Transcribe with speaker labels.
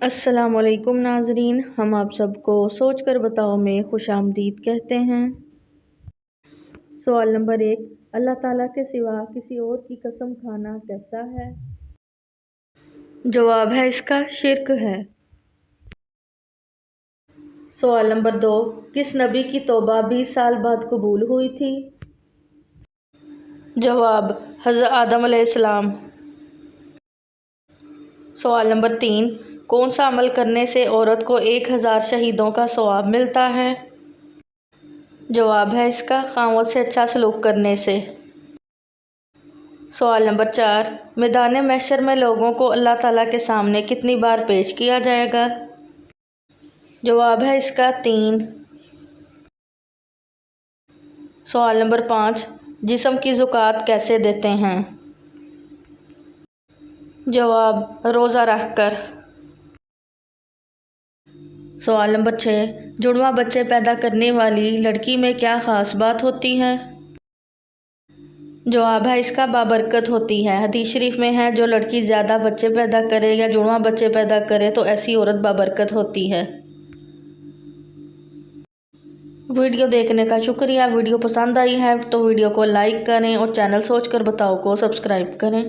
Speaker 1: السلام علیکم ناظرین، ہم آپ سب کو سوچ کر بتاؤ میں خوش آمدید کہتے ہیں۔ سوال نمبر 1، اللہ تعالیٰ کے سوا کسی اور کی قسم کھانا کیسا ہے؟ جواب ہے اس کا شرک ہے۔ سوال نمبر 2، کس نبی کی توبہ 20 سال بعد قبول ہوئی تھی؟ جواب حضرت آدم علیہ السلام۔ سوال نمبر 3، کون سا عمل کرنے سے عورت کو 1000 شہیدوں کا ثواب ملتا ہے؟ جواب ہے اس کا خاوند سے اچھا سلوک کرنے سے۔ سوال نمبر 4، میدان محشر میں لوگوں کو اللہ تعالیٰ کے سامنے کتنی بار پیش کیا جائے گا؟ جواب ہے اس کا 3۔ سوال نمبر 5، جسم کی زکوٰۃ کیسے دیتے ہیں؟ جواب روزہ رکھ کر۔ سوال نمبر 6، جڑواں بچے پیدا کرنے والی لڑکی میں کیا خاص بات ہوتی ہے؟ جواب ہے اس کا بابرکت ہوتی ہے۔ حدیث شریف میں ہے جو لڑکی زیادہ بچے پیدا کرے یا جڑواں بچے پیدا کرے تو ایسی عورت بابرکت ہوتی ہے۔ ویڈیو دیکھنے کا شکریہ۔ ویڈیو پسند آئی ہے تو ویڈیو کو لائک کریں اور چینل سوچ کر بتاؤ کو سبسکرائب کریں۔